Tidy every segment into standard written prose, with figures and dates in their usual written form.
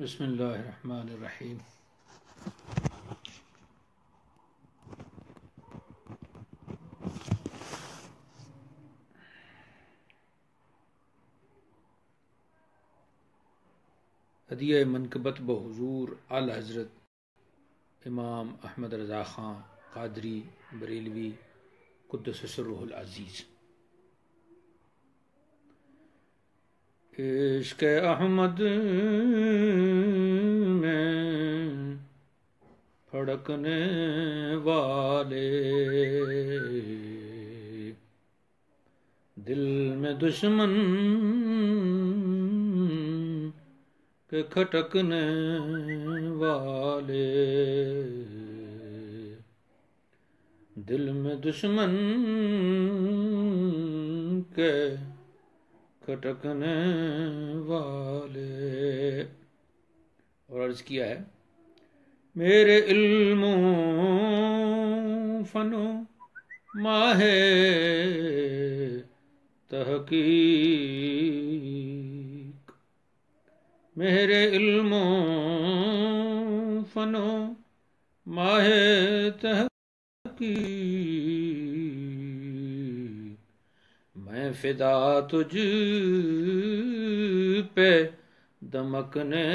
بسم اللہ الرحمن الرحیم۔ ہدیہ منقبت بحضور اعلی حضرت امام احمد رضا خان قادری بریلوی قدس سرہ العزیز۔ عشق احمد میں پھڑکنے والے دل میں دشمن کے کھٹکنے والے، دل میں دشمن کے کھٹکنے والے۔ اور عرض کیا ہے، میرے علم و فن و ماہ تحقیق، میرے علم و فن و ماہ تحقیق، میں فدا تجھ پہ دمکنے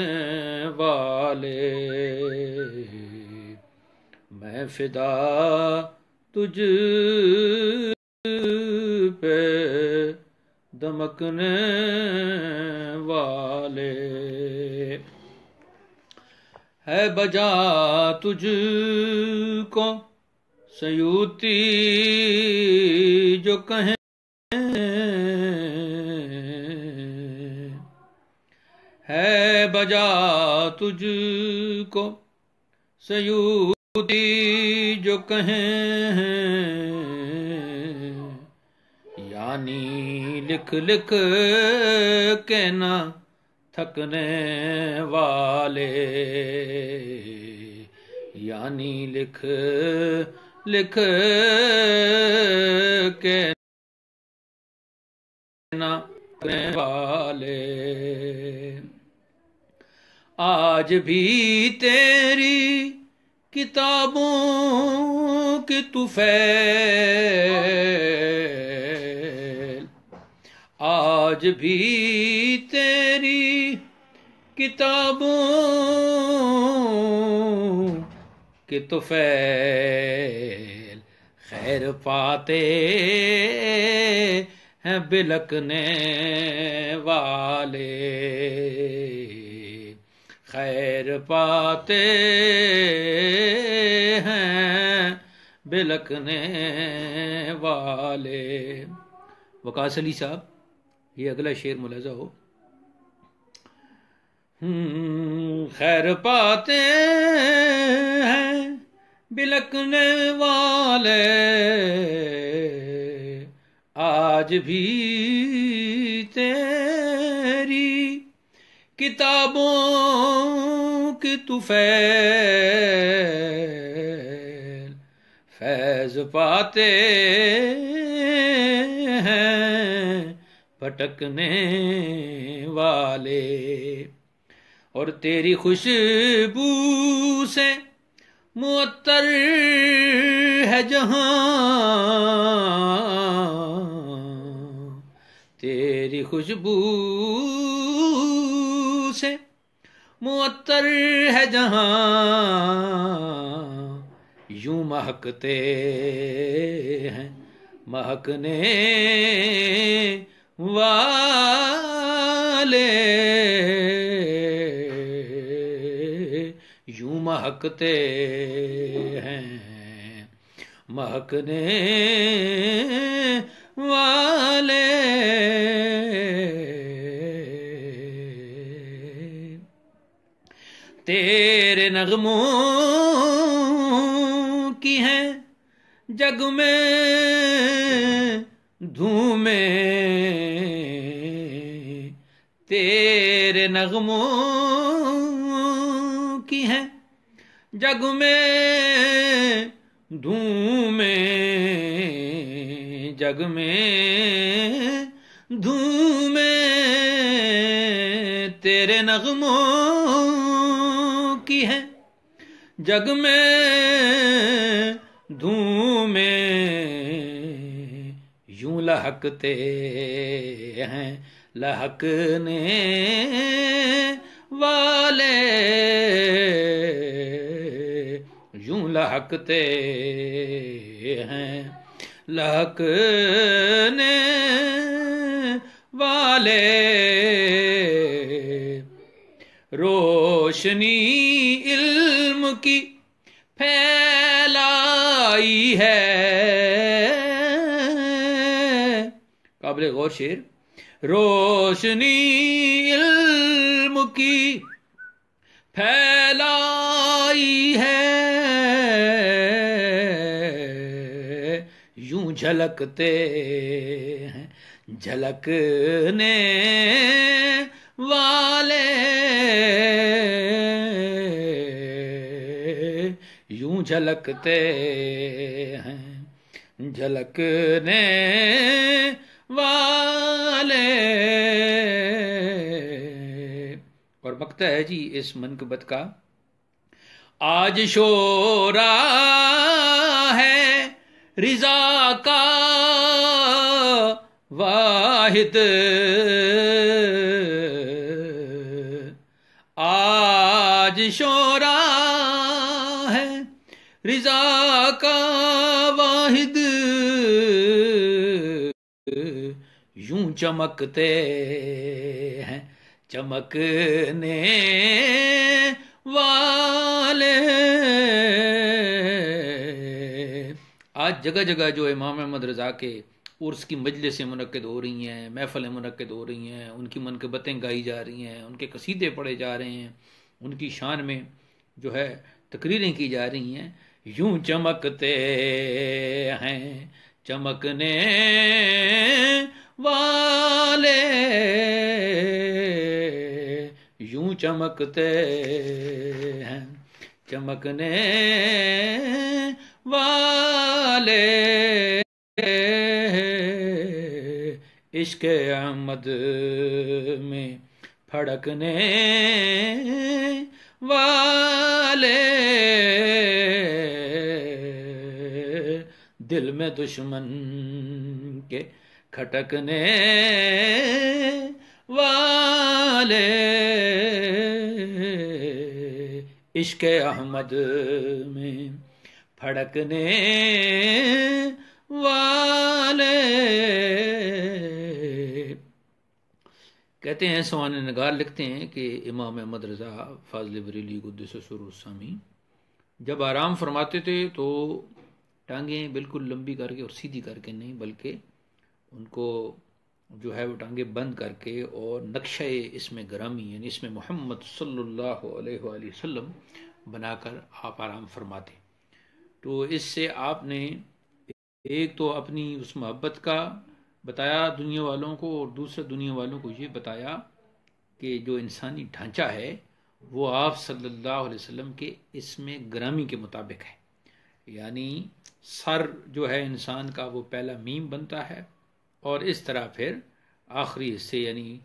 والے، میں فدا تجھ پہ دمکنے والے، ہے بجا تجھ کو سیوتی جو کہیں، ہے بجا تجھ کو سیوتی جو کہیں، یعنی لکھ لکھ کے نہ تھکنے والے، یعنی لکھ لکھ کے نہ تھکنے والے، آج بھی تیری کتابوں کی طفیل، آج بھی تیری کتابوں کی طفیل، خیر پاتے ہیں بلکنے والے، خیر پاتے ہیں بلکنے والے۔ وقاص علی صاحب، یہ اگلا شعر ملاحظہ ہو، خیر پاتے ہیں بلکنے والے، آج بھی تیری کتابوں کی طفیل، فیض پاتے ہیں بھٹکنے والے، اور تیری خوشبو سے معطر ہے جہاں، تیری خوشبو سے معطر ہے جہاں، یوں مہکتے ہیں مہکنے والے، یوں مہکتے ہیں مہکنے والے، تیرے نغموں کی ہیں جگ میں دھومیں، تیرے نغموں کی ہیں جگ میں دھومیں، جگ میں دھومیں تیرے نغموں کی ہے جگ میں دھومیں یوں لہکتے ہیں لہکنے والے یوں لہکتے ہیں لہکنے والے روشنی علم کی پھیلائی ہے قابل غور شعر روشنی علم کی پھیلائی ہے یوں جھلکتے ہیں جھلکنے والے یوں جھلکتے ہیں جھلکنے والے. اور مقطع ہے جی اس منقبت کا. آج شورا ہے رضا کا واحد آج شورا ہے رضا کا واحد یوں چمکتے ہیں چمکنے والے. آج جگہ جگہ جو امام احمد رضا کے عرس کی مجلسیں منعقد ہو رہی ہیں, محفلیں منعقد ہو رہی ہیں, ان کی منقبتیں گائی جا رہی ہیں, ان کے قصیدے پڑھے جا رہے ہیں, ان کی شان میں جو ہے تقریریں کی جا رہی ہیں. یوں چمکتے ہیں چمکنے والے یوں چمکتے ہیں چمکنے والے. عشق احمد میں پھڑکنے والے دل میں دشمن کے کھٹکنے والے. عشق احمد میں پھڑکنے والے. کہتے ہیں سوانح نگار لکھتے ہیں کہ امام احمد رضا فاضل بریلوی قدس سرور السامی جب آرام فرماتے تھے تو ٹانگیں بالکل لمبی کر کے اور سیدھی کر کے نہیں, بلکہ ان کو جو ہے وہ ٹانگیں بند کر کے اور نقشہ اسم گرامی یعنی اسم محمد صلی اللہ علیہ وآلہ وسلم بنا کر آپ آرام فرماتے. تو اس سے آپ نے ایک تو اپنی اس محبت کا بتایا دنیا والوں کو, اور دوسرا دنیا والوں کو یہ بتایا کہ جو انسانی ڈھانچہ ہے وہ آپ صلی اللہ علیہ وسلم کے اسم گرامی کے مطابق ہے. یعنی سر جو ہے انسان کا وہ پہلا میم بنتا ہے, اور اس طرح پھر آخری حصے یعنی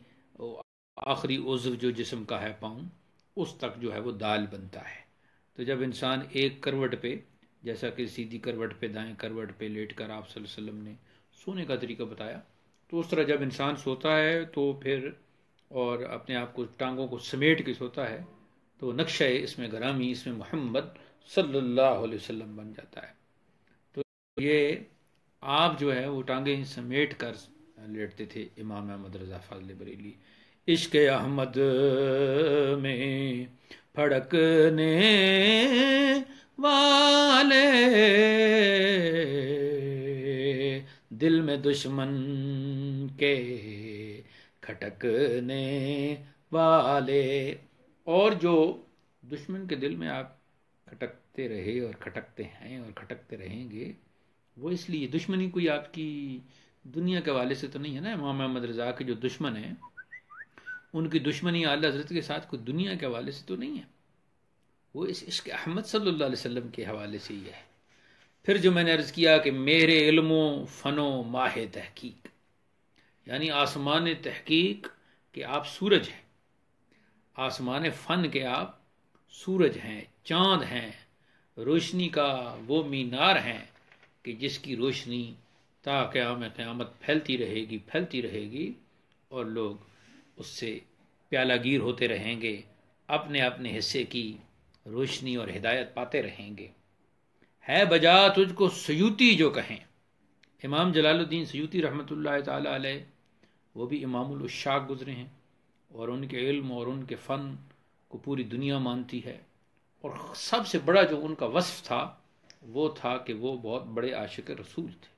آخری عضو جو جسم کا ہے پاؤں اس تک جو ہے وہ دال بنتا ہے. تو جب انسان ایک کروٹ پہ, جیسا کہ سیدھی کروٹ پہ دائیں کروٹ پہ لیٹ کر آپ صلی اللہ علیہ وسلم نے سونے کا طریقہ بتایا, تو اس طرح جب انسان سوتا ہے تو پھر اور اپنے آپ کو ٹانگوں کو سمیٹ کے سوتا ہے تو نقشہ اس میں گرامی اس میں محمد صلی اللہ علیہ وسلم بن جاتا ہے. تو یہ آپ جو ہے وہ ٹانگیں سمیٹ کر لیٹتے تھے امام احمد رضا فاضل بریلوی. عشق احمد میں پھڑکنے والے دل میں دشمن کے کھٹکنے والے. اور جو دشمن کے دل میں آپ کھٹکتے رہے اور کھٹکتے ہیں اور کھٹکتے رہیں گے, وہ اس لیے دشمنی کوئی آپ کی دنیا کے حوالے سے تو نہیں ہے نا. امام احمد رضا کے جو دشمن ہیں ان کی دشمنی اعلیٰ حضرت کے ساتھ کوئی دنیا کے حوالے سے تو نہیں ہے, وہ اس عشق احمد صلی اللہ علیہ وسلم کے حوالے سے ہی ہے. پھر جو میں نے عرض کیا کہ میرے علم و فن و ماہ تحقیق, یعنی آسمان تحقیق کہ آپ سورج ہیں, آسمان فن کے آپ سورج ہیں، چاند ہیں، روشنی کا وہ مینار ہیں کہ جس کی روشنی تا قیامت پھیلتی رہے گی اور لوگ اس سے پیالہ گیر ہوتے رہیں گے، اپنے اپنے حصے کی روشنی اور ہدایت پاتے رہیں گے۔ ہے بجا تجھ کو سیوطی جو کہیں، امام جلال الدین سیوطی رحمۃ اللہ تعالی علیہ وہ بھی امام العشاق گزرے ہیں، اور ان کے علم اور ان کے فن کو پوری دنیا مانتی ہے، اور سب سے بڑا جو ان کا وصف تھا وہ تھا کہ وہ بہت بڑے عاشق رسول تھے،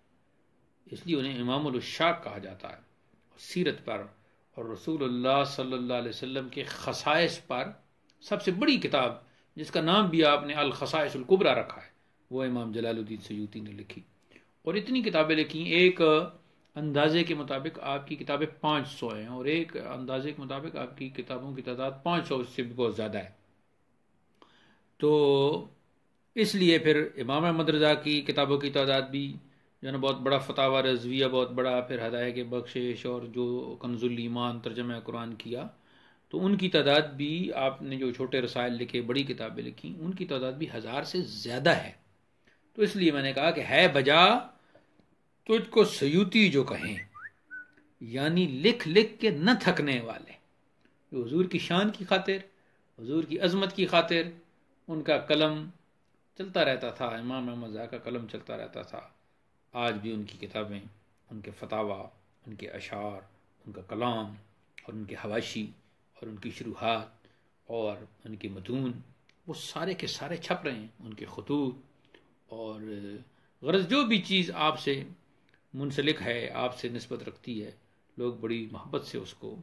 اس لیے انہیں امام العشاق کہا جاتا ہے۔ سیرت پر اور رسول اللہ صلی اللہ علیہ وسلم کے خصائص پر سب سے بڑی کتاب، جس کا نام بھی آپ نے الخصائص الکبریٰ رکھا ہے، وہ امام جلال الدین سیوطی نے لکھی، اور اتنی کتابیں لکھی۔ ایک اندازے کے مطابق آپ کی کتابیں 500 ہیں، اور ایک اندازے کے مطابق آپ کی کتابوں کی تعداد 500 سے بھی بہت زیادہ ہے۔ تو اس لیے پھر امام احمد رضا کی کتابوں کی تعداد بھی جو ہے نا بہت بڑا، فتاوی رضویہ بہت بڑا، پھر ہدایہ کے بخشش اور جو کنز الایمان ترجمہ قرآن کیا، تو ان کی تعداد بھی، آپ نے جو چھوٹے رسائل لکھے، بڑی کتابیں لکھی، ان کی تعداد بھی 1000 سے زیادہ ہے۔ تو اس لیے میں نے کہا کہ ہے بجا تجھ کو سیوطی جو کہیں، یعنی لکھ لکھ کے نہ تھکنے والے، جو حضور کی شان کی خاطر، حضور کی عظمت کی خاطر ان کا قلم چلتا رہتا تھا، امام احمد رضا کا قلم چلتا رہتا تھا۔ آج بھی ان کی کتابیں، ان کے فتاوی، ان کے اشعار، ان کا کلام اور ان کے حواشی اور ان کی شروحات اور ان کے متون، وہ سارے کے سارے چھپ رہے ہیں، ان کے خطوط، اور غرض جو بھی چیز آپ سے منسلک ہے، آپ سے نسبت رکھتی ہے، لوگ بڑی محبت سے اس کو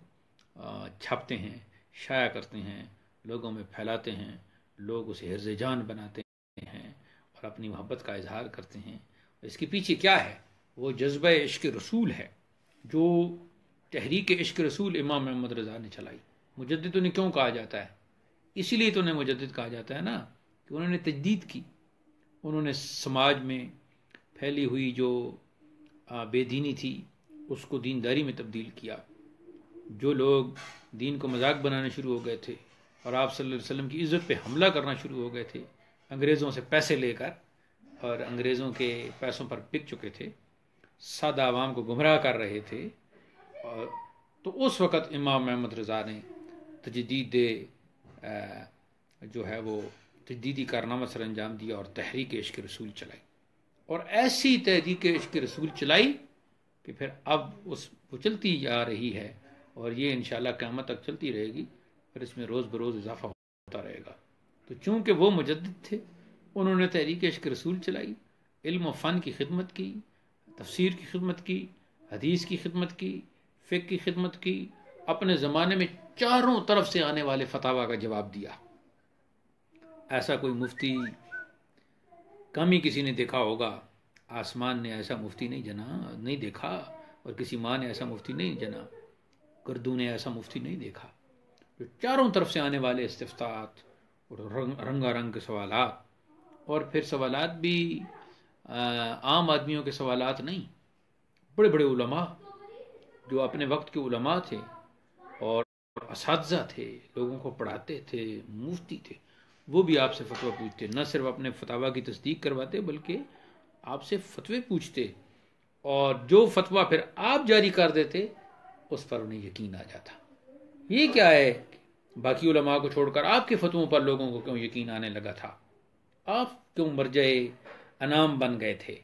چھاپتے ہیں، شائع کرتے ہیں، لوگوں میں پھیلاتے ہیں، لوگ اسے حرز جان بناتے ہیں اور اپنی محبت کا اظہار کرتے ہیں۔ اس کے پیچھے کیا ہے؟ وہ جذبہ عشق رسول ہے، جو تحریک عشق رسول امام احمد رضا نے چلائی۔ مجدد انہیں کیوں کہا جاتا ہے؟ اسی لیے تو انہیں مجدد کہا جاتا ہے نا، کہ انہوں نے تجدید کی، انہوں نے سماج میں پھیلی ہوئی جو بے دینی تھی اس کو دینداری میں تبدیل کیا۔ جو لوگ دین کو مذاق بنانا شروع ہو گئے تھے اور آپ صلی اللہ علیہ وسلم کی عزت پہ حملہ کرنا شروع ہو گئے تھے، انگریزوں سے پیسے لے کر، اور انگریزوں کے پیسوں پر بک چکے تھے، سادہ عوام کو گمراہ کر رہے تھے، اور تو اس وقت امام احمد رضا نے تجدید جو ہے وہ تجدیدی کارنامہ سر انجام دیا اور تحریک عشق رسول چلائی، اور ایسی تحریک عشق رسول چلائی کہ پھر اب وہ چلتی جا رہی ہے، اور یہ انشاءاللہ قیامت تک چلتی رہے گی، پھر اس میں روز بروز اضافہ ہوتا رہے گا۔ تو چونکہ وہ مجدد تھے، انہوں نے تحریک عشق رسول چلائی، علم و فن کی خدمت کی، تفسیر کی خدمت کی، حدیث کی خدمت کی، فقہ کی خدمت کی، اپنے زمانے میں چاروں طرف سے آنے والے فتاوی کا جواب دیا۔ ایسا کوئی مفتی کم ہی کسی نے دیکھا ہوگا، آسمان نے ایسا مفتی نہیں دیکھا، اور کسی ماں نے ایسا مفتی نہیں جنا، گردو نے ایسا مفتی نہیں دیکھا، جو چاروں طرف سے آنے والے استفتاءات اور رنگا رنگ کے سوالات، اور پھر سوالات بھی عام آدمیوں کے سوالات نہیں، بڑے بڑے علماء جو اپنے وقت کے علماء تھے اور اساتذہ تھے، لوگوں کو پڑھاتے تھے، مفتی تھے، وہ بھی آپ سے فتویٰ پوچھتے، نہ صرف اپنے فتاویٰ کی تصدیق کرواتے بلکہ آپ سے فتوے پوچھتے، اور جو فتویٰ پھر آپ جاری کر دیتے اس پر انہیں یقین آ جاتا۔ یہ کیا ہے؟ باقی علماء کو چھوڑ کر آپ کے فتووں پر لوگوں کو کیوں یقین آنے لگا تھا؟ آپ کیوں مرجع انام بن گئے تھے،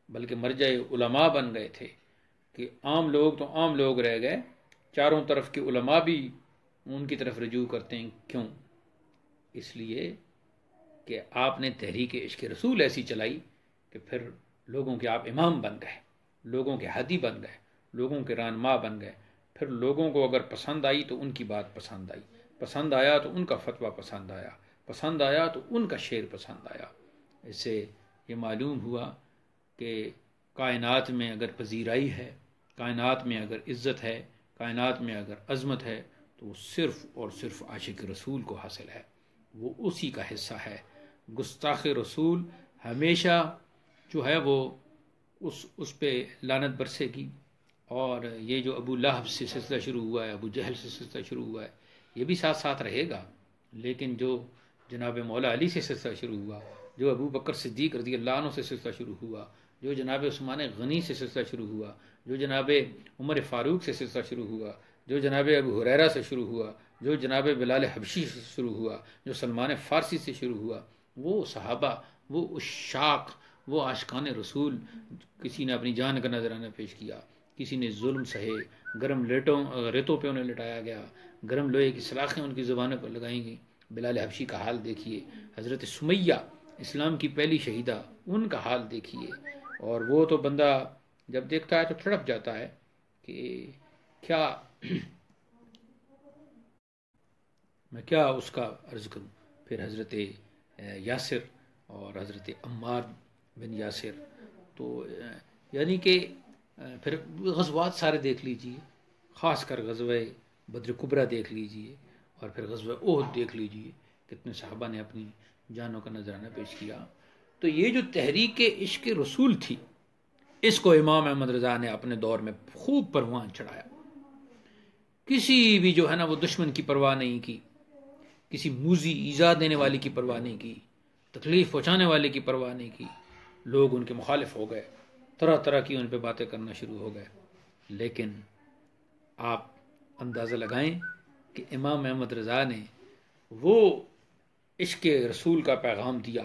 بلکہ مرجع علماء بن گئے تھے، کہ عام لوگ تو عام لوگ رہ گئے، چاروں طرف کے علماء بھی ان کی طرف رجوع کرتے ہیں۔ کیوں؟ اس لیے کہ آپ نے تحریک عشق رسول ایسی چلائی کہ پھر لوگوں کے آپ امام بن گئے، لوگوں کے ہادی بن گئے، لوگوں کے رہنما بن گئے۔ پھر لوگوں کو اگر پسند آئی تو ان کی بات پسند آئی، پسند آیا تو ان کا فتویٰ پسند آیا، پسند آیا تو ان کا شعر پسند آیا۔ اس سے یہ معلوم ہوا کہ کائنات میں اگر پذیرائی ہے، کائنات میں اگر عزت ہے، کائنات میں اگر عظمت ہے، تو وہ صرف اور صرف عاشق رسول کو حاصل ہے، وہ اسی کا حصہ ہے۔ گستاخ رسول ہمیشہ جو ہے وہ اس پہ لعنت برسے گی، اور یہ جو ابو لہب سے سلسلہ شروع ہوا ہے، ابو جہل سے سلسلہ شروع ہوا ہے، یہ بھی ساتھ ساتھ رہے گا. لیکن جو جناب مولا علی سے سلسلہ شروع ہوا، جو ابو بکر صدیق رضی اللہ عنہ سے سلسلہ شروع ہوا، جو جناب عثمان غنی سے سلسلہ شروع ہوا، جو جناب عمر فاروق سے سلسلہ شروع ہوا، جو جناب ابو ہریرہ سے شروع ہوا، جو جناب بلال حبشی سے شروع ہوا، جو سلمان فارسی سے شروع ہوا، وہ صحابہ، وہ عشاق، وہ عاشقان رسول، کسی نے اپنی جان کا نذرانہ پیش کیا، کسی نے ظلم سہے، گرم ریتوں پہ انہیں لٹایا گیا، گرم لوہے کی سلاخیں ان کی زبانوں پر لگائی گئیں. بلال حبشی کا حال دیکھیے، حضرت سمیہ اسلام کی پہلی شہیدہ، ان کا حال دیکھیے. اور وہ تو بندہ جب دیکھتا ہے تو تڑپ جاتا ہے کہ کیا میں کیا اس کا عرض کروں. پھر حضرت یاسر اور حضرت عمار بن یاسر، تو یعنی کہ پھر غزوات سارے دیکھ لیجئے، خاص کر غزوہ بدر کبریٰ دیکھ لیجئے، اور پھر غزوہ احد دیکھ لیجئے، کتنے صحابہ نے اپنی جانوں کا نذرانہ پیش کیا. تو یہ جو تحریک عشق رسول تھی، اس کو امام احمد رضا نے اپنے دور میں خوب پروان چڑھایا. کسی بھی جو ہے نا وہ دشمن کی پرواہ نہیں کی، کسی موذی ایذا دینے والے کی پرواہ نہیں کی، تکلیف پہنچانے والے کی پرواہ نہیں کی. لوگ ان کے مخالف ہو گئے، طرح طرح کی ان پہ باتیں کرنا شروع ہو گئے، لیکن آپ اندازہ لگائیں کہ امام احمد رضا نے وہ عشق رسول کا پیغام دیا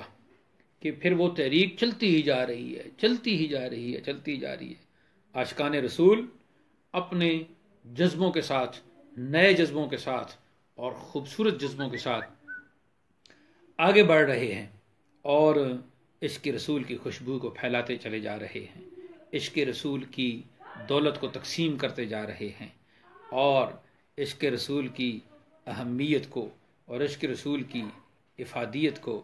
کہ پھر وہ تحریک چلتی ہی جا رہی ہے، چلتی ہی جا رہی ہے، چلتی جا رہی ہے. عاشقان رسول اپنے جذبوں کے ساتھ، نئے جذبوں کے ساتھ اور خوبصورت جذبوں کے ساتھ آگے بڑھ رہے ہیں، اور عشق رسول کی خوشبو کو پھیلاتے چلے جا رہے ہیں، عشق رسول کی دولت کو تقسیم کرتے جا رہے ہیں، اور عشق رسول کی اہمیت کو اور عشق رسول کی افادیت کو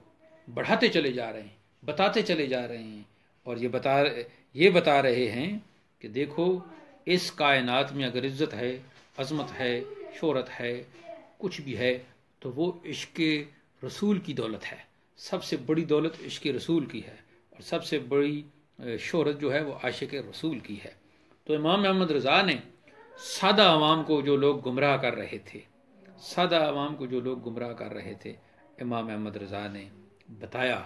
بڑھاتے چلے جا رہے ہیں، بتاتے چلے جا رہے ہیں. اور یہ بتا رہے ہیں کہ دیکھو، اس کائنات میں اگر عزت ہے، عظمت ہے، شہرت ہے، کچھ بھی ہے، تو وہ عشق رسول کی دولت ہے. سب سے بڑی دولت عشق رسول کی ہے، اور سب سے بڑی شہرت جو ہے وہ عاشق رسول کی ہے. تو امام احمد رضا نے سادہ عوام کو جو لوگ گمراہ کر رہے تھے، سادہ عوام کو جو لوگ گمراہ کر رہے تھے، امام احمد رضا نے بتایا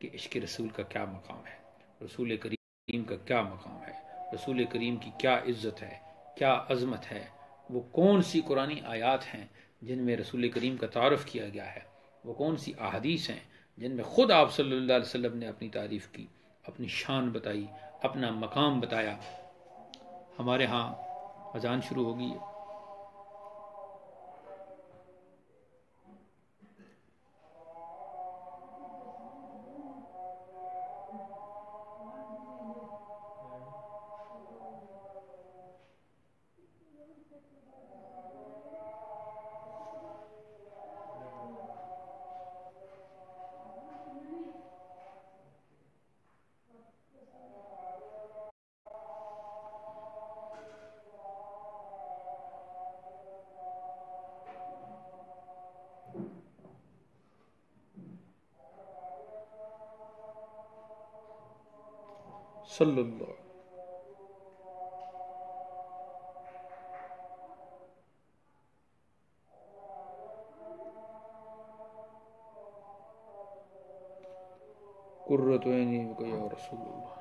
کہ عشق رسول کا کیا مقام ہے، رسول کریم کا کیا مقام ہے، رسول کریم کی کیا عزت ہے، کیا عظمت ہے. وہ کون سی قرآنی آیات ہیں جن میں رسول کریم کا تعارف کیا گیا ہے، وہ کون سی احادیث ہیں جن میں خود آپ صلی اللہ علیہ وسلم نے اپنی تعریف کی، اپنی شان بتائی، اپنا مقام بتایا. ہمارے ہاں اذان شروع ہو گئی ہے. صلی اللہ. قرۃ عینی بک یا رسول اللہ.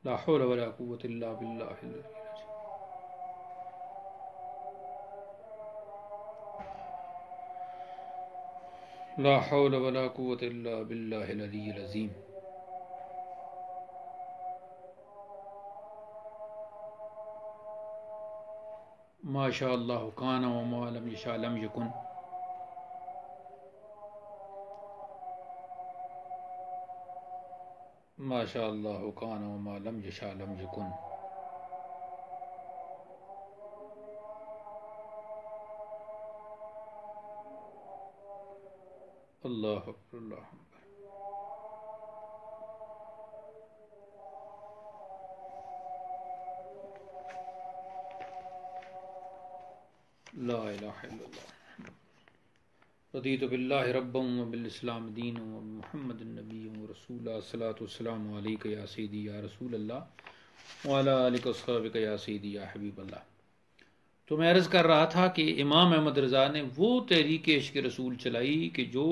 لا حول ولا قوة الا باللہ العلی العظیم. لا حول ولا قوة الا باللہ العلی العظیم. ما شاء اللہ کان وما لم یشاء لم یکن. ما شاء اللہ کان وما لم یشاء لم یکن. اللہ اکبر، اللہ اکبر. لا الہ الا اللہ. رضیت باللہ ربا وبالاسلام دینا ومحمد النبی ورسولہ الصلاۃ والسلام علیک یا سیدی یا رسول اللہ وعلی آلک وصحبک یا سیدی یا حبیب اللہ۔ تو میں عرض کر رہا تھا کہ امام احمد رضا نے وہ تحریک عشق رسول چلائی کہ جو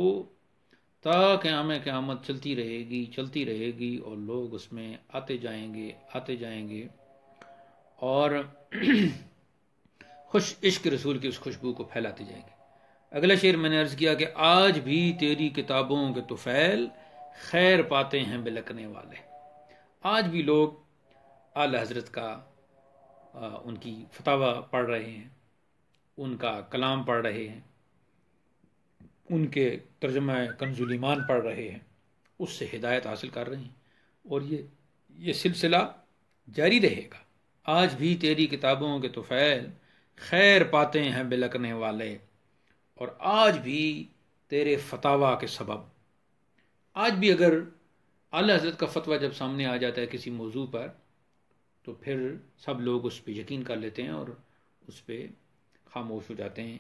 تا قیامت چلتی رہے گی اور لوگ اس میں آتے جائیں گے اور عشق رسول کی اس خوشبو کو پھیلاتے جائیں گے۔ اگلا شعر میں نے عرض کیا کہ آج بھی تیری کتابوں کے طفیل خیر پاتے ہیں بلکنے والے۔ آج بھی لوگ اعلی حضرت کا ان کی فتاوی پڑھ رہے ہیں، ان کا کلام پڑھ رہے ہیں، ان کے ترجمہ کنز الایمان پڑھ رہے ہیں، اس سے ہدایت حاصل کر رہے ہیں، اور یہ سلسلہ جاری رہے گا۔ آج بھی تیری کتابوں کے طفیل خیر پاتے ہیں بلکنے والے، اور آج بھی تیرے فتاوی کے سبب، آج بھی اگر اعلی حضرت کا فتویٰ جب سامنے آ جاتا ہے کسی موضوع پر تو پھر سب لوگ اس پہ یقین کر لیتے ہیں اور اس پہ خاموش ہو جاتے ہیں۔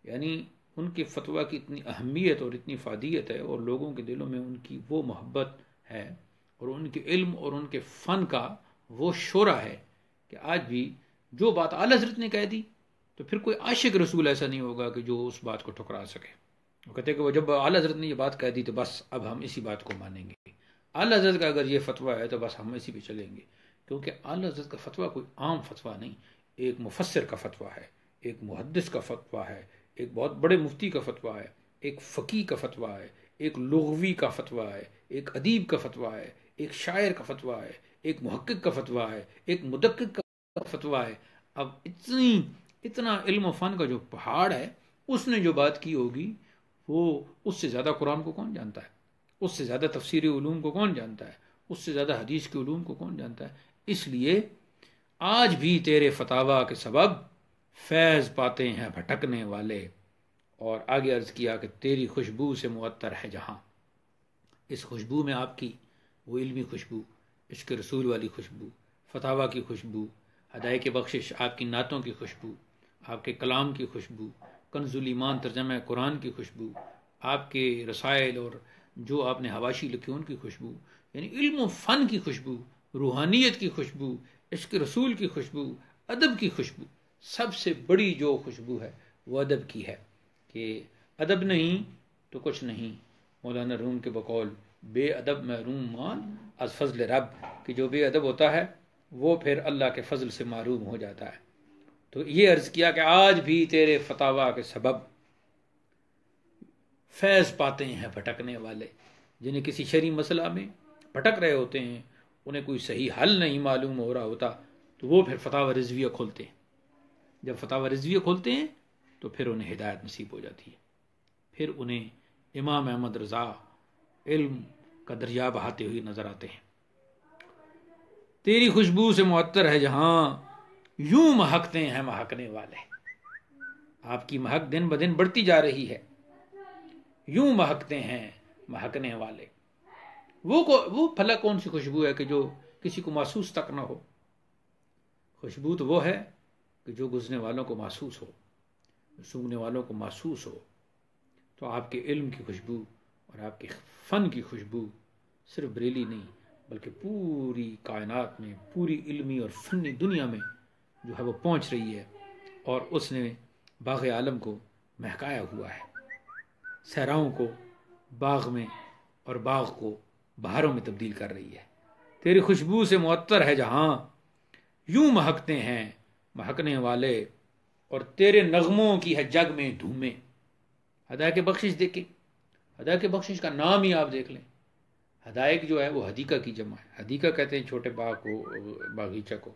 یعنی ان کے فتویٰ کی اتنی اہمیت اور اتنی فادیت ہے، اور لوگوں کے دلوں میں ان کی وہ محبت ہے، اور ان کے علم اور ان کے فن کا وہ شعرہ ہے کہ آج بھی جو بات اعلی حضرت نے کہہ دی تو پھر کوئی عاشق رسول ایسا نہیں ہوگا کہ جو اس بات کو ٹھکرا سکے۔ وہ کہتے ہیں کہ وہ جب اعلی حضرت نے یہ بات کہہ دی تو بس اب ہم اسی بات کو مانیں گے، اعلی حضرت کا اگر یہ فتویٰ ہے تو بس ہم اسی پہ چلیں گے، کیونکہ اعلی حضرت کا فتویٰ کوئی عام فتویٰ نہیں، ایک مفسر کا فتویٰ ہے، ایک محدث کا فتویٰ ہے، ایک بہت بڑے مفتی کا فتویٰ ہے، ایک فقیہ کا فتویٰ ہے، ایک لغوی کا فتویٰ ہے، ایک ادیب کا فتویٰ ہے، ایک شاعر کا فتویٰ ہے، ایک محقق کا فتویٰ ہے، ایک مدقق کا فتویٰ ہے۔ اب اتنا علم و فن کا جو پہاڑ ہے، اس نے جو بات کی ہوگی وہ اس سے زیادہ قرآن کو کون جانتا ہے، اس سے زیادہ تفسیری علوم کو کون جانتا ہے، اس سے زیادہ حدیث کے علوم کو کون جانتا ہے۔ اس لیے آج بھی تیرے فتاوی کے سبب فیض پاتے ہیں بھٹکنے والے، اور آگے عرض کیا کہ تیری خوشبو سے معطر ہے جہاں۔ اس خوشبو میں آپ کی وہ علمی خوشبو، عشق رسول والی خوشبو، فتاوی کی خوشبو، ہدایت بخشش، آپ کی نعتوں کی خوشبو، آپ کے کلام کی خوشبو، کنز الایمان ترجمہ قرآن کی خوشبو، آپ کے رسائل اور جو آپ نے حواشی لکھی ان کی خوشبو، یعنی علم و فن کی خوشبو، روحانیت کی خوشبو، عشق رسول کی خوشبو، ادب کی خوشبو۔ سب سے بڑی جو خوشبو ہے وہ ادب کی ہے، کہ ادب نہیں تو کچھ نہیں۔ مولانا روم کے بقول بے ادب محروم مان از فضل رب، کہ جو بے ادب ہوتا ہے وہ پھر اللہ کے فضل سے محروم ہو جاتا ہے۔ تو یہ عرض کیا کہ آج بھی تیرے فتاوی کے سبب فیض پاتے ہیں بھٹکنے والے، جنہیں کسی شرعی مسئلہ میں بھٹک رہے ہوتے ہیں، انہیں کوئی صحیح حل نہیں معلوم ہو رہا ہوتا، تو وہ پھر فتاوی رضویہ کھولتے ہیں۔ جب فتاوی رضویہ کھولتے ہیں تو پھر انہیں ہدایت نصیب ہو جاتی ہے، پھر انہیں امام احمد رضا علم کا دریا بہاتے ہوئے نظر آتے ہیں۔ تیری خوشبو سے معطر ہے جہاں، یوں مہکتے ہیں مہکنے والے۔ آپ کی مہک دن بدن بڑھتی جا رہی ہے، یوں مہکتے ہیں مہکنے والے۔ وہ بھلا کون سی خوشبو ہے کہ جو کسی کو محسوس تک نہ ہو؟ خوشبو تو وہ ہے کہ جو گزرنے والوں کو محسوس ہو، سونگنے والوں کو محسوس ہو۔ تو آپ کے علم کی خوشبو اور آپ کے فن کی خوشبو صرف بریلی نہیں بلکہ پوری کائنات میں، پوری علمی اور فنی دنیا میں جو ہے وہ پہنچ رہی ہے، اور اس نے باغ عالم کو مہکایا ہوا ہے، صحراؤں کو باغ میں اور باغ کو بہاروں میں تبدیل کر رہی ہے۔ تیری خوشبو سے معطر ہے جہاں، یوں مہکتے ہیں مہکنے والے، اور تیرے نغموں کی ہے جگ میں دھومیں۔ ہدایت بخشش دیکھیں، ہدایت بخشش کا نام ہی آپ دیکھ لیں۔ ہدایت جو ہے وہ حدیقہ کی جمع ہے، حدیقہ کہتے ہیں چھوٹے باغ کو، باغیچہ کو،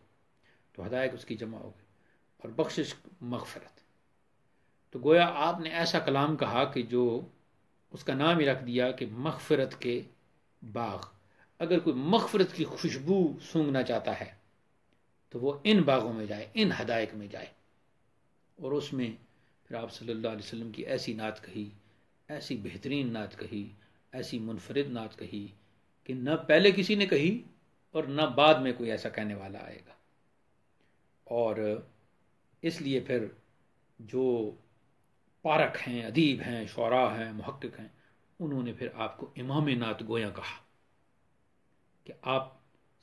تو ہدایت اس کی جمع ہو گئی، اور بخشش مغفرت۔ تو گویا آپ نے ایسا کلام کہا کہ جو اس کا نام ہی رکھ دیا کہ مغفرت کے باغ۔ اگر کوئی مغفرت کی خوشبو سونگھنا چاہتا ہے تو وہ ان باغوں میں جائے، ان حدائق میں جائے، اور اس میں پھر آپ صلی اللہ علیہ وسلم کی ایسی نعت کہی، ایسی بہترین نعت کہی، ایسی منفرد نعت کہی کہ نہ پہلے کسی نے کہی اور نہ بعد میں کوئی ایسا کہنے والا آئے گا۔ اور اس لیے پھر جو پارک ہیں، ادیب ہیں، شعراء ہیں، محقق ہیں، انہوں نے پھر آپ کو امام نعت گویا کہا کہ آپ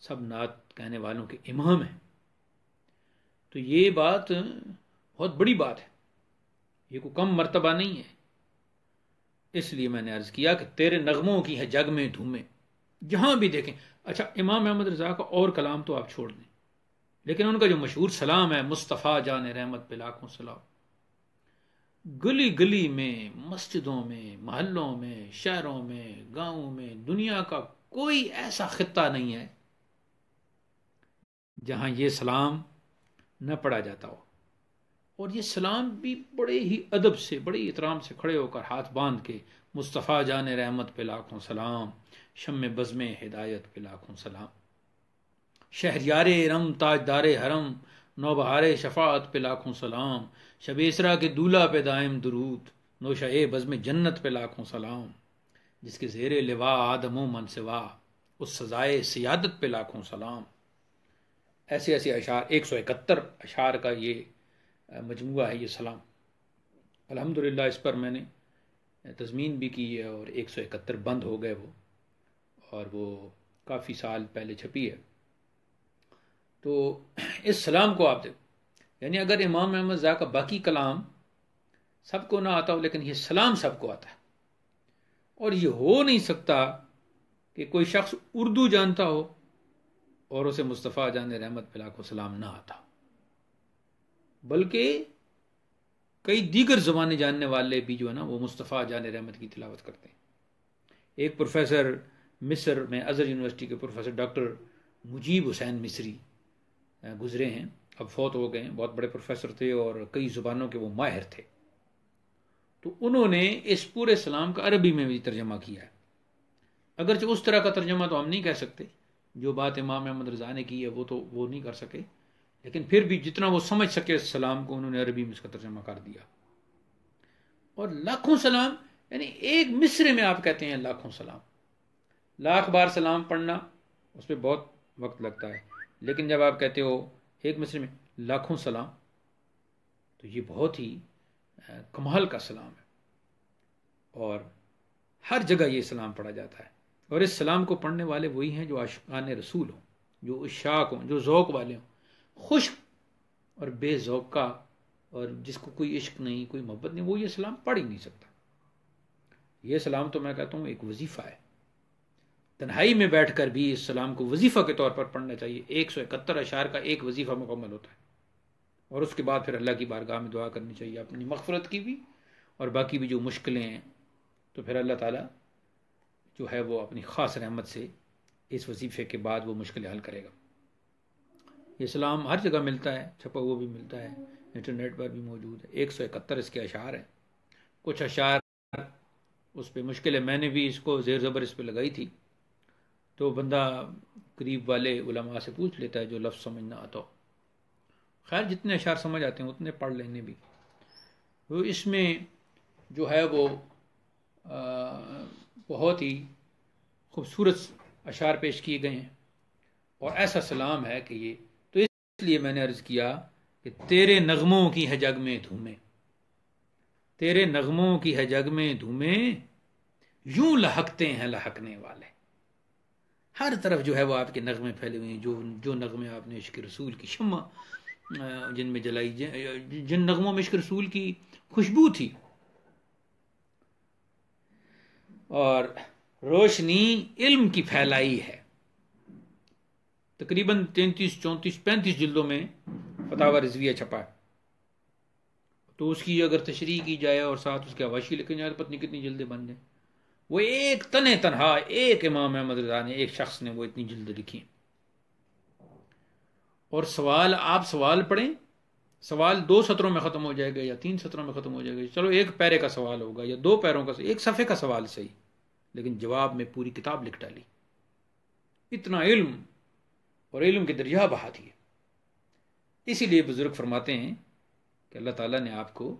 سب نعت کہنے والوں کے امام ہیں۔ تو یہ بات بہت بڑی بات ہے، یہ کوئی کم مرتبہ نہیں ہے۔ اس لیے میں نے عرض کیا کہ تیرے نغموں کی ہے جگ میں دھومیں، جہاں بھی دیکھیں۔ اچھا، امام احمد رضا کا اور کلام تو آپ چھوڑ دیں، لیکن ان کا جو مشہور سلام ہے، مصطفیٰ جان رحمت پہ لاکھوں سلام، گلی گلی میں، مسجدوں میں، محلوں میں، شہروں میں، گاؤں میں، دنیا کا کوئی ایسا خطہ نہیں ہے جہاں یہ سلام نہ پڑھا جاتا ہو۔ اور یہ سلام بھی بڑے ہی ادب سے، بڑے احترام سے کھڑے ہو کر ہاتھ باندھ کے، مصطفیٰ جان رحمت پہ لاکھوں سلام، شم بزم ہدایت پہ لاکھوں سلام، شہریار ارم تاجدار حرم، نوبہار شفاعت پہ لاکھوں سلام، شب اسرا کے دولہ پہ دائم درود، نوشہ بزم جنت پہ لاکھوں سلام، جس کے زیر لوا آدم و من سوا، اس سزائے سیادت پہ لاکھوں سلام۔ ایسے ایسے اشعار، 171 اشعار کا یہ مجموعہ ہے یہ سلام۔ الحمدللہ اس پر میں نے تضمین بھی کی ہے، اور 171 بند ہو گئے وہ، اور وہ کافی سال پہلے چھپی ہے۔ تو اس سلام کو آپ دیکھو، یعنی اگر امام احمد رضا کا باقی کلام سب کو نہ آتا ہو، لیکن یہ سلام سب کو آتا ہے۔ اور یہ ہو نہیں سکتا کہ کوئی شخص اردو جانتا ہو اور اسے مصطفیٰ جان رحمت پہ لاکھوں سلام نہ آتا، بلکہ کئی دیگر زبانیں جاننے والے بھی جو ہے نا وہ مصطفیٰ جان رحمت کی تلاوت کرتے ہیں۔ ایک پروفیسر مصر میں، ازہر یونیورسٹی کے پروفیسر ڈاکٹر مجیب حسین مصری گزرے ہیں، اب فوت ہو گئے ہیں، بہت بڑے پروفیسر تھے اور کئی زبانوں کے وہ ماہر تھے۔ تو انہوں نے اس پورے سلام کا عربی میں بھی ترجمہ کیا ہے، اگرچہ اس طرح کا ترجمہ تو ہم نہیں کہہ سکتے، جو بات امام احمد رضا نے کی ہے وہ تو وہ نہیں کر سکے، لیکن پھر بھی جتنا وہ سمجھ سکے اس سلام کو، انہوں نے عربی میں اس کا ترجمہ کر دیا۔ اور لاکھوں سلام، یعنی ایک مصرے میں آپ کہتے ہیں لاکھوں سلام۔ لاکھ بار سلام پڑھنا اس پہ بہت وقت لگتا ہے، لیکن جب آپ کہتے ہو ایک مصرے میں لاکھوں سلام، تو یہ بہت ہی کمال کا سلام ہے، اور ہر جگہ یہ سلام پڑھا جاتا ہے۔ اور اس سلام کو پڑھنے والے وہی ہیں جو عاشقان رسول ہوں، جو عشاق ہوں، جو ذوق والے ہوں۔ خشک اور بے ذوق کا، اور جس کو کوئی عشق نہیں، کوئی محبت نہیں، وہ یہ سلام پڑھ ہی نہیں سکتا۔ یہ سلام تو میں کہتا ہوں ایک وظیفہ ہے، تنہائی میں بیٹھ کر بھی اس سلام کو وظیفہ کے طور پر پڑھنا چاہیے۔ 171 اشعار کا ایک وظیفہ مکمل ہوتا ہے، اور اس کے بعد پھر اللہ کی بارگاہ میں دعا کرنی چاہیے اپنی مغفرت کی بھی، اور باقی بھی جو مشکلیں ہیں تو پھر اللہ تعالیٰ جو ہے وہ اپنی خاص رحمت سے اس وظیفے کے بعد وہ مشکلیں حل کرے گا۔ یہ سلام ہر جگہ ملتا ہے، چھپا ہوا بھی ملتا ہے، انٹرنیٹ پر بھی موجود ہے۔ 171 اس کے اشعار ہیں، کچھ اشعار اس پہ مشکل ہے، میں نے بھی اس کو زیر زبر اس پہ لگائی تھی، تو بندہ قریب والے علماء سے پوچھ لیتا ہے جو لفظ سمجھ نہ آتا ہو۔ خیر جتنے اشعار سمجھ آتے ہیں اتنے پڑھ لینے بھی۔ تو اس میں جو ہے وہ بہت ہی خوبصورت اشعار پیش کیے گئے ہیں، اور ایسا سلام ہے کہ یہ تو اس لیے میں نے عرض کیا کہ تیرے نغموں کی ہے جگ میں دھومیں، تیرے نغموں کی ہے جگ میں دھومیں، یوں لہکتے ہیں لہکنے والے۔ ہر طرف جو ہے وہ آپ کے نغمے پھیلے ہوئے ہیں، جو نغمے آپ نے عشق رسول کی شمع جن میں جلائی، جن نغموں میں عشق رسول کی خوشبو تھی، اور روشنی علم کی پھیلائی ہے۔ تقریباً 33، 34، 35 جلدوں میں فتاوی رضویہ چھپا ہے، تو اس کی اگر تشریح کی جائے اور ساتھ اس کے حواشی لکھے جائے تو پتہ نہیں کتنی جلدیں بن جائیں۔ وہ ایک تنہا ایک امام احمد رضا نے، ایک شخص نے وہ اتنی جلد لکھی۔ اور سوال، آپ سوال پڑھیں، سوال 2 سطروں میں ختم ہو جائے گا یا 3 سطروں میں ختم ہو جائے گا، چلو ایک پیرے کا سوال ہوگا یا 2 پیروں کا، ایک صفحے کا سوال صحیح، لیکن جواب میں پوری کتاب لکھ ڈالی۔ اتنا علم اور علم کے دریا بہا دیے۔ اسی لیے بزرگ فرماتے ہیں کہ اللہ تعالیٰ نے آپ کو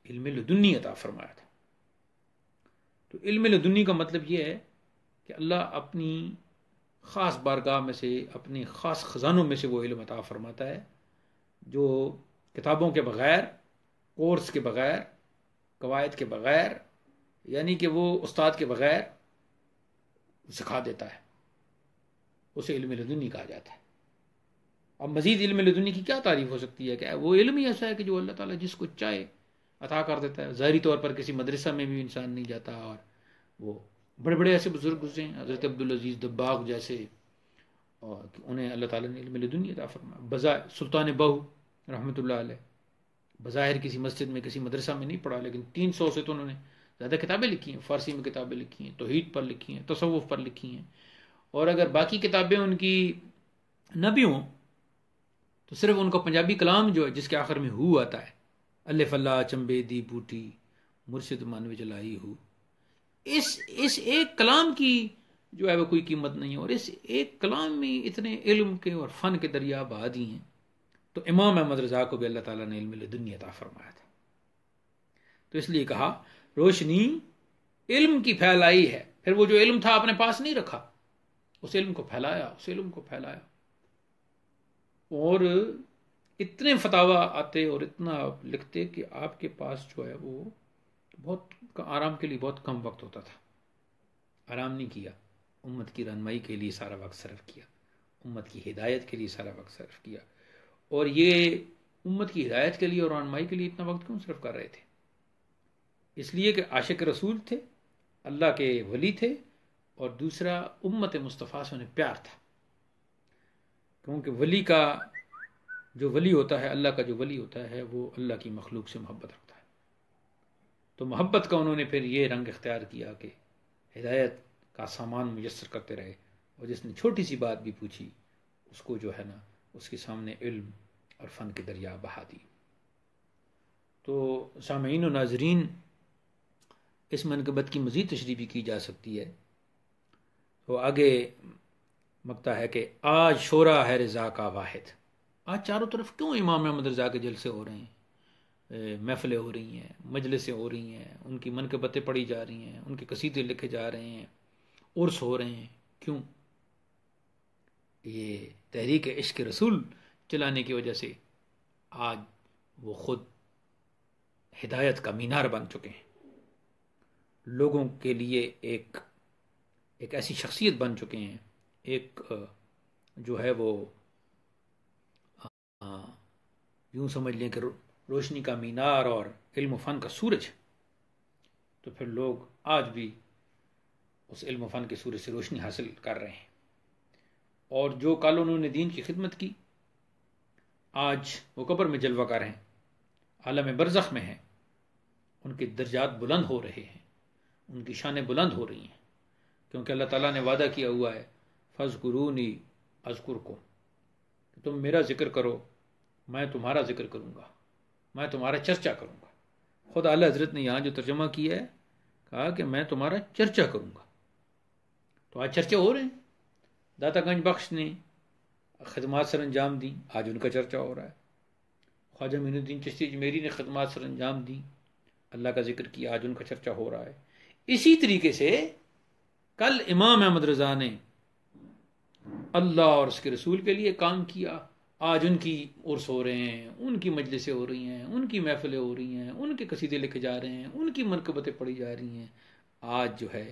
علم لدنی عطا فرمایا تھا۔ تو علم لدنی کا مطلب یہ ہے کہ اللہ اپنی خاص بارگاہ میں سے، اپنے خاص خزانوں میں سے وہ علم عطا فرماتا ہے جو کتابوں کے بغیر، کورس کے بغیر قواعد کے بغیر، یعنی کہ وہ استاد کے بغیر سکھا دیتا ہے، اسے علم لدنی کہا جاتا ہے۔ اب مزید علم لدنی کی کیا تعریف ہو سکتی ہے؟ کہ وہ علم ہی ایسا ہے کہ جو اللہ تعالیٰ جس کو چاہے عطا کر دیتا ہے۔ ظاہری طور پر کسی مدرسہ میں بھی انسان نہیں جاتا، اور وہ بڑے بڑے ایسے بزرگ گزرے ہیں، حضرت عبدالعزیز دباغ جیسے، اور انہیں اللہ تعالیٰ نے علم لدنی عطا فرمایا۔ بظاہر سلطان بہو رحمۃ اللہ علیہ بظاہر کسی مسجد میں کسی مدرسہ میں نہیں پڑھا، لیکن 300 سے تو انہوں نے زیادہ کتابیں لکھی ہیں، فارسی میں کتابیں لکھی ہیں، توحید پر لکھی ہیں، تصوف پر لکھی ہیں، اور اگر باقی کتابیں ان کی نہ بھی ہوں تو صرف ان کا پنجابی کلام جو ہے جس کے آخر میں ہو آتا ہے، الف اللہ چمبے دی بوٹی مرشد مانوی جلائی ہو، اس ایک کلام کی جو ہے وہ کوئی قیمت نہیں ہے، اور اس ایک کلام میں اتنے علم کے اور فن کے دریا بہا دی ہیں۔ تو امام احمد رضا کو بھی اللہ تعالیٰ نے علم لدنی عطا فرمایا تھا، تو اس لیے کہا روشنی علم کی پھیلائی ہے۔ پھر وہ جو علم تھا اپنے پاس نہیں رکھا، اس علم کو پھیلایا، اس علم کو پھیلایا، اور اتنے فتاوی آتے اور اتنا آپ لکھتے کہ آپ کے پاس جو ہے وہ بہت آرام کے لیے بہت کم وقت ہوتا تھا۔ آرام نہیں کیا، امت کی رہنمائی کے لیے سارا وقت صرف کیا، امت کی ہدایت کے لیے سارا وقت صرف کیا۔ اور یہ امت کی ہدایت کے لیے اور رہنمائی کے لیے اتنا وقت کیوں صرف کر رہے تھے؟ اس لیے کہ عاشق رسول تھے، اللہ کے ولی تھے، اور دوسرا امت مصطفیٰ سے انہیں پیار تھا، کیونکہ ولی کا جو ولی ہوتا ہے، اللہ کا جو ولی ہوتا ہے، وہ اللہ کی مخلوق سے محبت رکھتا ہے۔ تو محبت کا انہوں نے پھر یہ رنگ اختیار کیا کہ ہدایت کا سامان میسر کرتے رہے، اور جس نے چھوٹی سی بات بھی پوچھی اس کو جو ہے نا اس کے سامنے علم اور فن کے دریا بہا دی۔ تو سامعین و ناظرین، اس منقبت کی مزید تشریح بھی کی جا سکتی ہے۔ تو آگے مکتا ہے کہ آج شورا ہے رضا کا واحد۔ آج چاروں طرف کیوں امام احمد رضا کے جلسے ہو رہے ہیں، محفلیں ہو رہی ہیں، مجلسیں ہو رہی ہیں، ان کی منقبتیں پڑھی جا رہی ہیں، ان کے قصیدے لکھے جا رہے ہیں، عرس ہو رہے ہیں؟ کیوں؟ یہ تحریک عشق رسول چلانے کی وجہ سے آج وہ خود ہدایت کا مینار بن چکے ہیں، لوگوں کے لیے ایک ایسی شخصیت بن چکے ہیں، ایک جو ہے وہ یوں سمجھ لیں کہ روشنی کا مینار اور علم و فن کا سورج۔ تو پھر لوگ آج بھی اس علم و فن کے سورج سے روشنی حاصل کر رہے ہیں، اور جو کل انہوں نے دین کی خدمت کی آج وہ قبر میں جلوہ گر ہیں، عالم برزخ میں ہیں، ان کے درجات بلند ہو رہے ہیں، ان کی شانیں بلند ہو رہی ہیں، کیونکہ اللہ تعالیٰ نے وعدہ کیا ہوا ہے فَاذْكُرُونِي أَذْكُرْكُمْ، کہ تم میرا ذکر کرو میں تمہارا ذکر کروں گا، میں تمہارا چرچا کروں گا۔ خود اعلیٰ حضرت نے یہاں جو ترجمہ کیا ہے کہا کہ میں تمہارا چرچا کروں گا۔ تو آج چرچے ہو رہے ہیں، داتا گنج بخش نے خدمات سر انجام دی، آج ان کا چرچا ہو رہا ہے۔ خواجہ معین الدین چشتی اجمیری نے خدمات سر انجام دی، اللہ کا ذکر کیا، آج ان کا چرچا ہو رہا ہے۔ اسی طریقے سے کل امام احمد رضا نے اللہ اور اس کے رسول کے لیے کام کیا، آج ان کی عرس ہو رہے ہیں، ان کی مجلسیں ہو رہی ہیں، ان کی محفلیں ہو رہی ہیں، ان کے قصیدے لکھے جا رہے ہیں، ان کی منقبتیں پڑھی جا رہی ہیں۔ آج جو ہے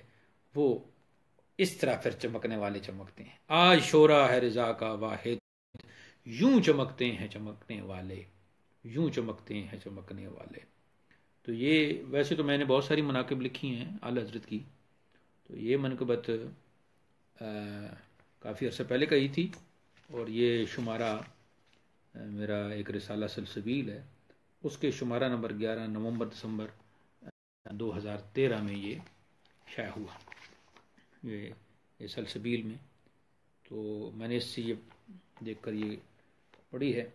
وہ اس طرح پھر چمکنے والے چمکتے ہیں۔ آج شورا ہے رضا کا واحد، یوں چمکتے ہیں چمکنے والے، یوں چمکتے ہیں چمکنے والے۔ تو یہ ویسے تو میں نے بہت ساری مناقب لکھی ہیں اعلیٰ حضرت کی، تو یہ منقبت کافی عرصہ پہلے کا ہی تھی، اور یہ شمارہ میرا ایک رسالہ سلسبیل ہے، اس کے شمارہ نمبر 11 نومبر دسمبر 2013 میں یہ شائع ہوا، یہ سلسبیل میں۔ تو میں نے اس سے یہ دیکھ کر یہ پڑھی ہے،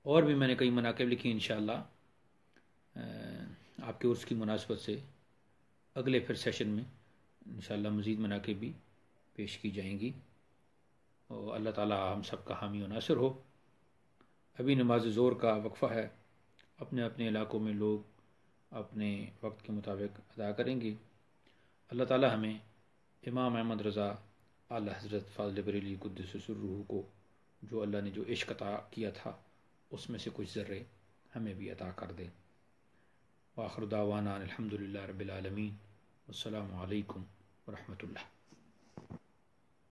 اور بھی میں نے کئی مناقب لکھی، انشاءاللہ آپ کے عرس کی مناسبت سے اگلے پھر سیشن میں انشاءاللہ مزید مناقب بھی پیش کی جائیں گی، اور اللہ تعالی ہم سب کا حامی و ناصر ہو۔ ابھی نماز ظہر کا وقفہ ہے، اپنے اپنے علاقوں میں لوگ اپنے وقت کے مطابق ادا کریں گے۔ اللہ تعالی ہمیں امام احمد رضا اعلیٰ حضرت فاضل بریلوی قدس سرہ کو جو اللہ نے جو عشق عطا کیا تھا اس میں سے کچھ ذرے ہمیں بھی عطا کر دے۔ وآخر دعوانا الحمد للہ رب العالمین. السلام علیکم ورحمۃ اللہ.